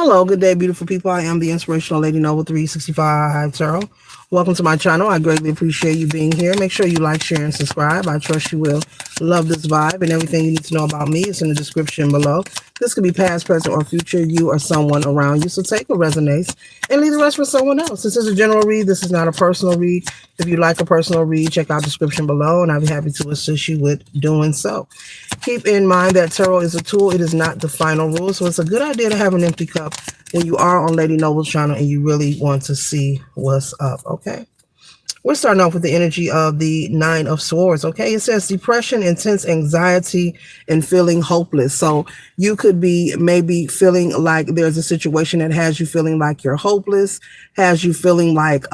Hello, good day, beautiful people. I am the Inspirational Lady Noble 365 Tarot. Welcome to my channel. I greatly appreciate you being here. Make sure you like, share, and subscribe. I trust you will love this vibe, and everything you need to know about me is in the description below. This could be past, present, or future, you or someone around you. So take what resonates and leave the rest for someone else. This is a general read. This is not a personal read. If you'd like a personal read, check out the description below, and I'll be happy to assist you with doing so. Keep in mind that tarot is a tool. It is not the final rule. So it's a good idea to have an empty cup when you are on Lady Noble's channel and you really want to see what's up, okay? We're starting off with the energy of the Nine of Swords, okay? It says depression, intense anxiety, and feeling hopeless. So you could be maybe feeling like there's a situation that has you feeling like you're hopeless, has you feeling like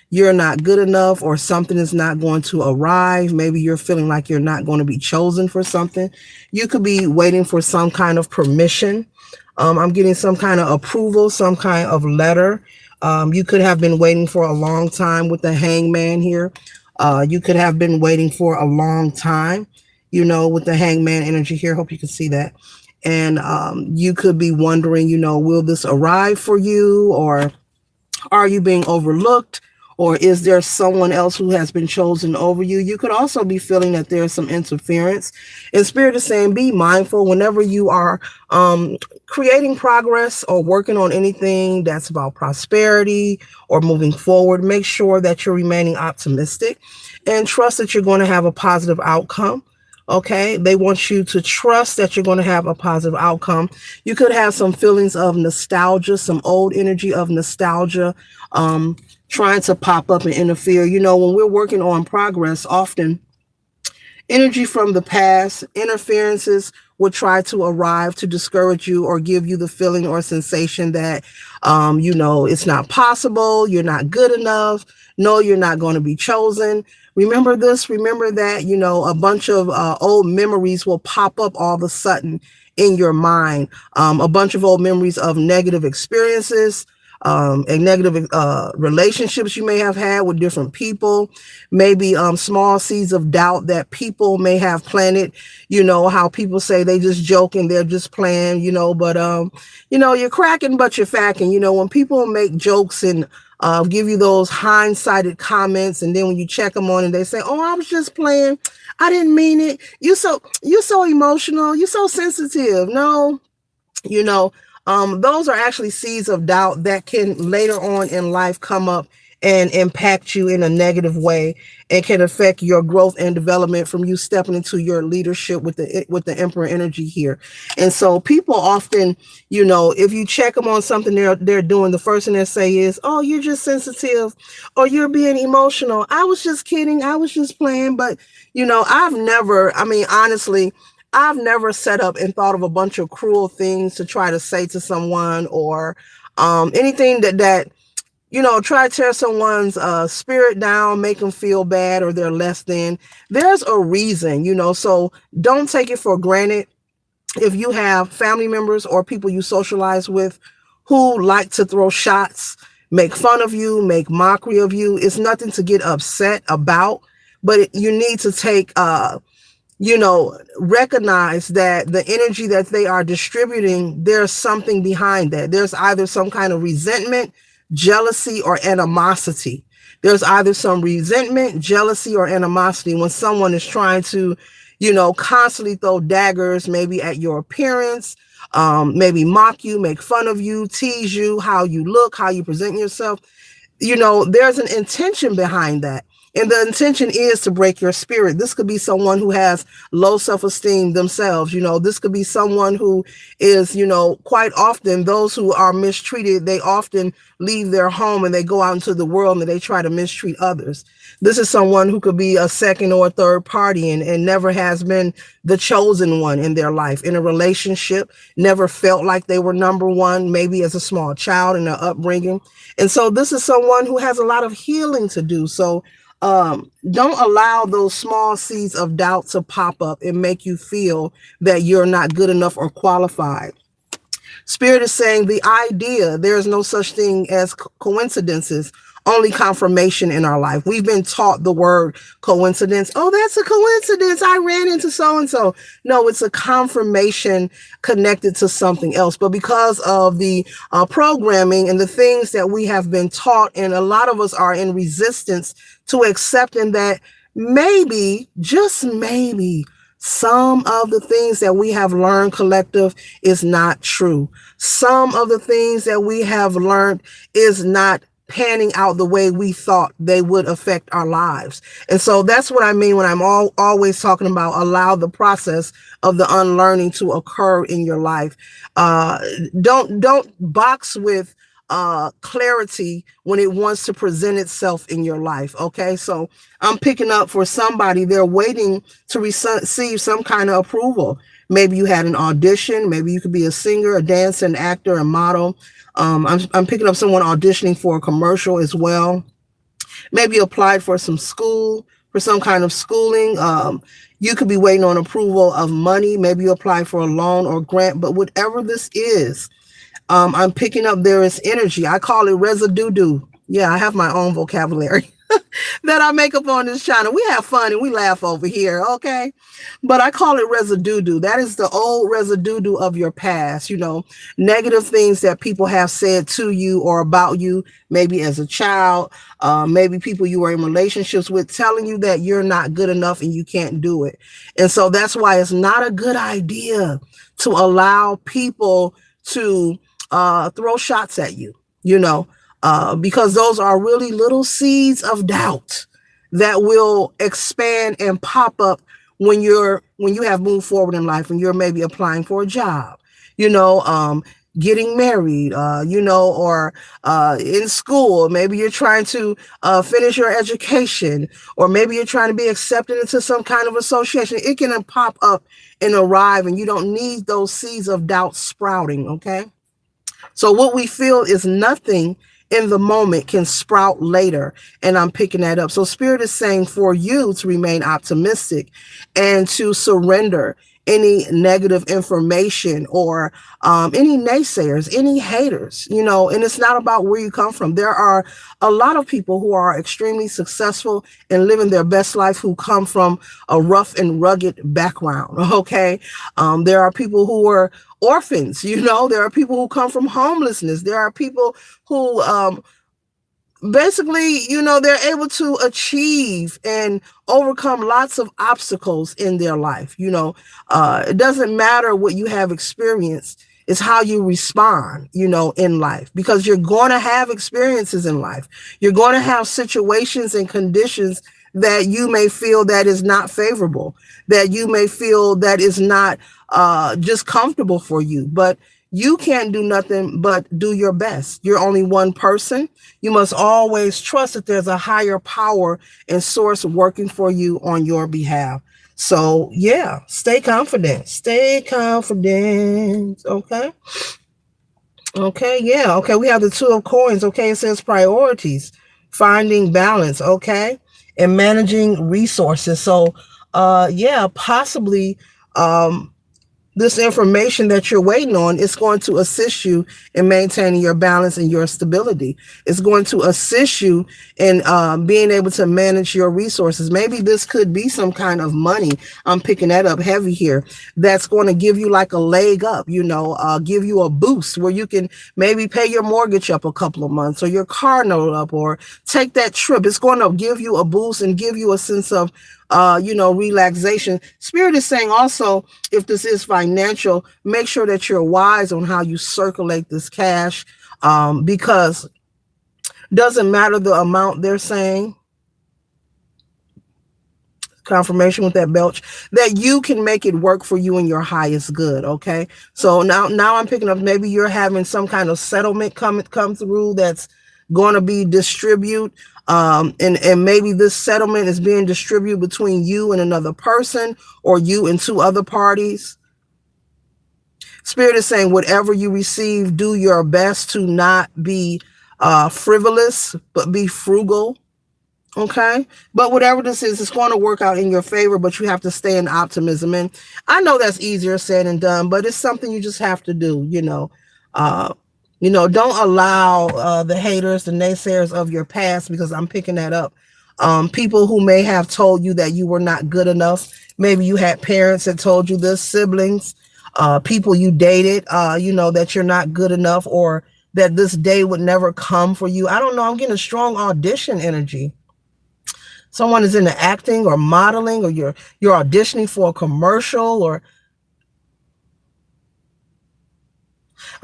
you're not good enough or something is not going to arrive. Maybe you're feeling like you're not going to be chosen for something. You could be waiting for some kind of permission. I'm getting some kind of approval, some kind of letter. You could have been waiting for a long time with the Hangman here. You could have been waiting for a long time, you know, with the Hangman energy here. Hope you can see that. And you could be wondering, you know, will this arrive for you, or are you being overlooked? Or is there someone else who has been chosen over you? You could also be feeling that there's some interference. And Spirit is saying, be mindful whenever you are creating progress or working on anything that's about prosperity or moving forward. Make sure that you're remaining optimistic and trust that you're going to have a positive outcome. Okay, they want you to trust that you're going to have a positive outcome. You could have some feelings of nostalgia, some old energy of nostalgia, trying to pop up and interfere. You know, when we're working on progress, often energy from the past, interferences will try to arrive to discourage you or give you the feeling or sensation that, you know, it's not possible, you're not good enough, no, you're not going to be chosen. Remember this, remember that, you know, a bunch of old memories will pop up all of a sudden in your mind. A bunch of old memories of negative experiences, and negative relationships you may have had with different people, maybe small seeds of doubt that people may have planted. You know how people say they just joking, they're just playing, you know, but you know, you're cracking but you're facking. You know, when people make jokes and give you those hindsighted comments, and then when you check them on and they say, oh, I was just playing, I didn't mean it, you're so emotional, you're so sensitive. No, you know, those are actually seeds of doubt that can later on in life come up and impact you in a negative way and can affect your growth and development from you stepping into your leadership with the Emperor energy here. And so people often, you know, if you check them on something they're doing, the first thing they say is, oh, you're just sensitive, or you're being emotional. I was just kidding. I was just playing. But, you know, honestly, I've never set up and thought of a bunch of cruel things to try to say to someone, or anything that you know, try to tear someone's spirit down, make them feel bad or they're less than. There's a reason, you know, so don't take it for granted. If you have family members or people you socialize with who like to throw shots, make fun of you, make mockery of you, it's nothing to get upset about, but you need to take you know, recognize that the energy that they are distributing, there's something behind that. There's either some kind of resentment, jealousy, or animosity. There's either some resentment, jealousy, or animosity when someone is trying to, you know, constantly throw daggers, maybe at your appearance, maybe mock you, make fun of you, tease you, how you look, how you present yourself. You know, there's an intention behind that. And the intention is to break your spirit. This could be someone who has low self-esteem themselves. You know, this could be someone who is, you know, quite often those who are mistreated, they often leave their home and they go out into the world and they try to mistreat others. This is someone who could be a second or third party and never has been the chosen one in their life, in a relationship, never felt like they were number one, maybe as a small child in their upbringing. And so this is someone who has a lot of healing to do. So don't allow those small seeds of doubt to pop up and make you feel that you're not good enough or qualified. Spirit is saying the idea, there's no such thing as coincidences. only confirmation in our life. We've been taught the word coincidence. Oh, that's a coincidence. I ran into so and so. No, it's a confirmation connected to something else. But because of the programming and the things that we have been taught, and a lot of us are in resistance to accepting that maybe, just maybe, some of the things that we have learned collective is not true. Some of the things that we have learned is not panning out the way we thought they would affect our lives. And so that's what I mean when I'm always talking about allow the process of the unlearning to occur in your life. Don't box with clarity when it wants to present itself in your life. Okay, so I'm picking up for somebody, they're waiting to receive some kind of approval. Maybe you had an audition. Maybe you could be a singer, a dancer, an actor, a model. I'm picking up someone auditioning for a commercial as well. Maybe you applied for some school, for some kind of schooling. You could be waiting on approval of money. Maybe you applied for a loan or grant, but whatever this is, I'm picking up there is energy. I call it residue. Yeah, I have my own vocabulary that I make up on this channel. We have fun and we laugh over here, okay? But I call it residue. That is the old residue of your past, negative things that people have said to you or about you, maybe as a child, maybe people you were in relationships with telling you that you're not good enough and you can't do it. And so that's why it's not a good idea to allow people to throw shots at you, because those are really little seeds of doubt that will expand and pop up when you have moved forward in life, when you're maybe applying for a job, getting married, or in school. Maybe you're trying to finish your education, or maybe you're trying to be accepted into some kind of association. It can pop up and arrive, and you don't need those seeds of doubt sprouting, okay? So what we feel is nothing in the moment can sprout later. And I'm picking that up. So Spirit is saying for you to remain optimistic and to surrender any negative information or any naysayers, any haters, and it's not about where you come from. There are a lot of people who are extremely successful and living their best life who come from a rough and rugged background. Okay. There are people who are orphans, there are people who come from homelessness. There are people who basically, they're able to achieve and overcome lots of obstacles in their life. It doesn't matter what you have experienced. It's how you respond, in life, because you're going to have experiences in life. You're going to have situations and conditions that you may feel that is not favorable, that you may feel that is not just comfortable for you, but you can't do nothing but do your best. You're only one person. You must always trust that there's a higher power and source working for you on your behalf. So yeah, stay confident. Stay confident. Okay. Okay. Yeah. Okay. We have the Two of Coins. Okay. It says priorities, finding balance. Okay. And managing resources. So, yeah, possibly, this information that you're waiting on is going to assist you in maintaining your balance and your stability. It's going to assist you in being able to manage your resources. Maybe this could be some kind of money. I'm picking that up heavy here. That's going to give you like a leg up, give you a boost where you can maybe pay your mortgage up a couple of months or your car note up or take that trip. It's going to give you a boost and give you a sense of relaxation. Spirit is saying also, if this is financial, make sure that you're wise on how you circulate this cash, because doesn't matter the amount they're saying. Confirmation with that belch, that you can make it work for you in your highest good. Okay. So now I'm picking up, maybe you're having some kind of settlement come through that's going to be distribute. And maybe this settlement is being distributed between you and another person or you and two other parties. Spirit is saying whatever you receive, do your best to not be frivolous, but be frugal. Okay. But whatever this is, it's going to work out in your favor, but you have to stay in optimism. And I know that's easier said than done, but it's something you just have to do, Don't allow the haters, the naysayers of your past, because I'm picking that up. People who may have told you that you were not good enough. Maybe you had parents that told you this, siblings, people you dated, that you're not good enough, or that this day would never come for you. I don't know. I'm getting a strong audition energy. Someone is into acting or modeling, or you're auditioning for a commercial, or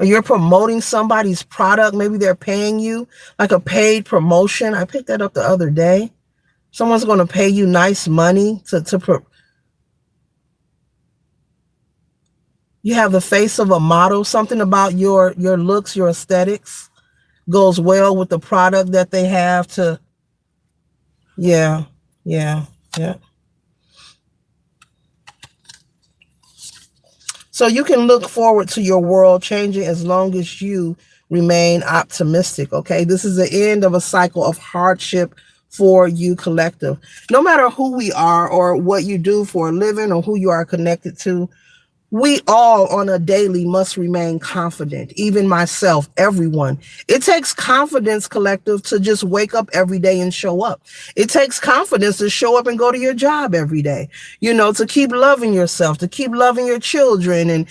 you're promoting somebody's product. Maybe they're paying you like a paid promotion. I picked that up the other day. Someone's going to pay you nice money you have the face of a model. Something about your looks, your aesthetics goes well with the product that they have to. Yeah, yeah, yeah. So you can look forward to your world changing as long as you remain optimistic. Okay. This is the end of a cycle of hardship for you, collective. No matter who we are or what you do for a living or who you are connected to, we all on a daily must remain confident, even myself, everyone. It takes confidence, collective, to just wake up every day and show up. It takes confidence to show up and go to your job every day, to keep loving yourself, to keep loving your children, and,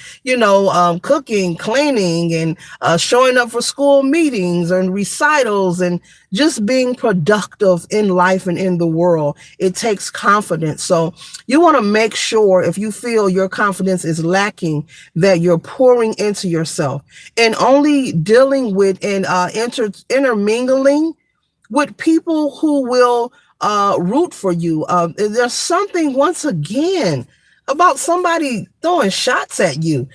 cooking, cleaning, and showing up for school meetings and recitals, and just being productive in life and in the world. It takes confidence. So you want to make sure, if you feel your confidence is lacking, that you're pouring into yourself and only dealing with and intermingling with people who will root for you. There's something, once again, about somebody throwing shots at you.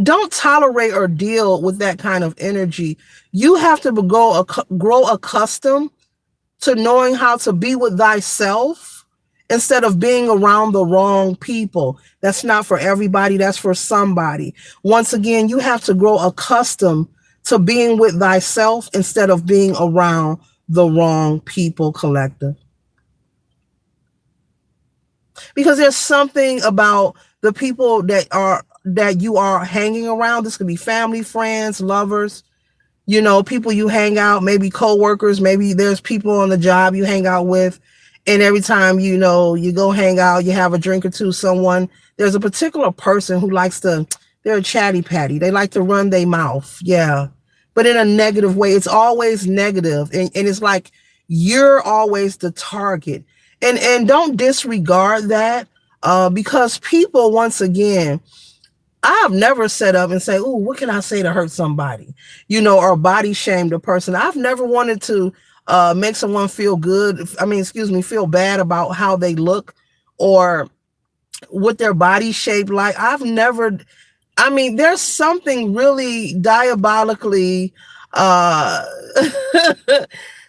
Don't tolerate or deal with that kind of energy. You have to grow accustomed to knowing how to be with thyself instead of being around the wrong people. That's not for everybody. That's for somebody. Once again, you have to grow accustomed to being with thyself instead of being around the wrong people, collective. Because there's something about the people that you are hanging around. This could be family, friends, lovers, people you hang out, maybe coworkers, maybe there's people on the job you hang out with. And every time, you go hang out, you have a drink or two, there's a particular person who they're a chatty patty. They like to run their mouth. Yeah. But in a negative way. It's always negative. And it's like you're always the target. And don't disregard that, because people, once again, I've never set up and say, "Oh, what can I say to hurt somebody?" Or body shame the person. I've never wanted to make someone feel good. Feel bad about how they look or what their body shape like. There's something really diabolically, uh,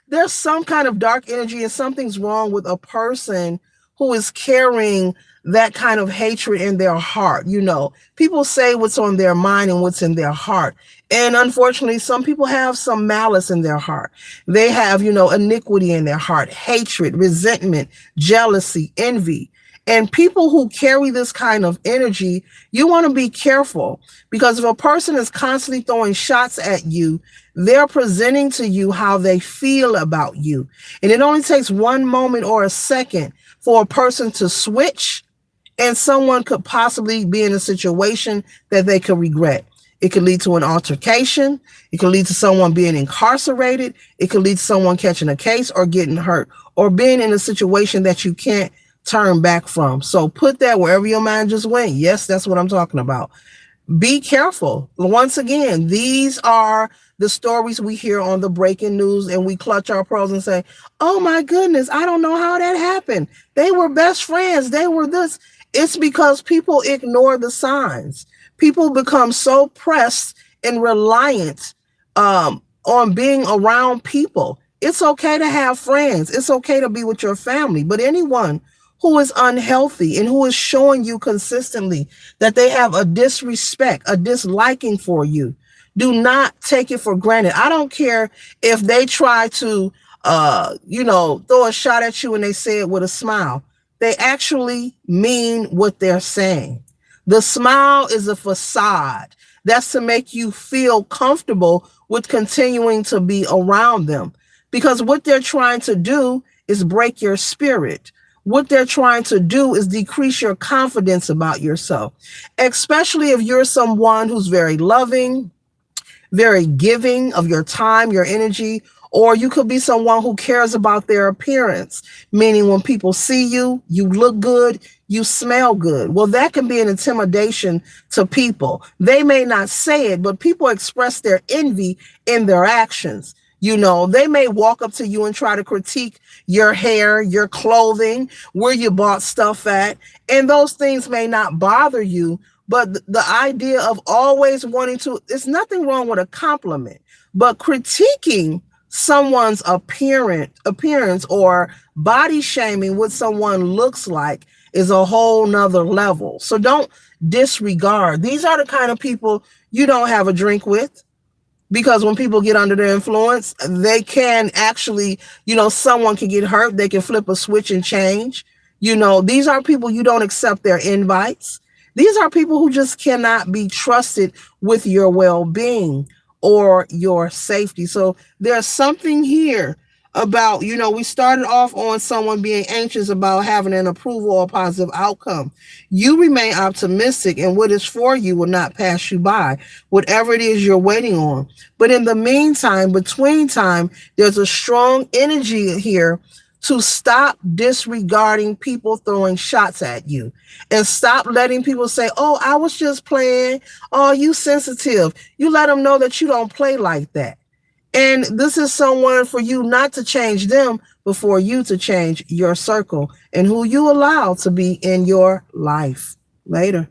there's some kind of dark energy and something's wrong with a person who is carrying that kind of hatred in their heart. People say what's on their mind and what's in their heart. And unfortunately, some people have some malice in their heart. They have, iniquity in their heart, hatred, resentment, jealousy, envy. And people who carry this kind of energy, you want to be careful, because if a person is constantly throwing shots at you, they're presenting to you how they feel about you. And it only takes one moment or a second for a person to switch, and someone could possibly be in a situation that they could regret. It could lead to an altercation. It could lead to someone being incarcerated. It could lead to someone catching a case or getting hurt, or being in a situation that you can't turn back from. So put that wherever your mind just went. Yes, that's what I'm talking about. Be careful. Once again, these are the stories we hear on the breaking news, and we clutch our pearls and say, "Oh my goodness, I don't know how that happened. They were best friends. They were this." It's because people ignore the signs. People become so pressed and reliant on being around people. It's okay to have friends. It's okay to be with your family. But anyone who is unhealthy and who is showing you consistently that they have a disrespect, a disliking for you, do not take it for granted. I don't care if they try to, throw a shot at you and they say it with a smile. They actually mean what they're saying. The smile is a facade. That's to make you feel comfortable with continuing to be around them. Because what they're trying to do is break your spirit. What they're trying to do is decrease your confidence about yourself, especially if you're someone who's very loving, very giving of your time, your energy, or you could be someone who cares about their appearance, meaning when people see you, you look good, you smell good. Well, that can be an intimidation to people. They may not say it, but people express their envy in their actions. They may walk up to you and try to critique your hair, your clothing, where you bought stuff at, and those things may not bother you. But the idea of always wanting to, it's nothing wrong with a compliment, but critiquing someone's appearance or body shaming what someone looks like is a whole nother level. So don't disregard. These are the kind of people you don't have a drink with. Because when people get under their influence, they can actually, someone can get hurt. They can flip a switch and change. These are people you don't accept their invites. These are people who just cannot be trusted with your well-being or your safety. So there's something here about, we started off on someone being anxious about having an approval or positive outcome. You remain optimistic, and what is for you will not pass you by, whatever it is you're waiting on. But in the meantime, between time, there's a strong energy here to stop disregarding people throwing shots at you, and stop letting people say, oh, I was just playing. Oh, you sensitive. You let them know that you don't play like that. And this is someone for you not to change them, but for you to change your circle and who you allow to be in your life. Later.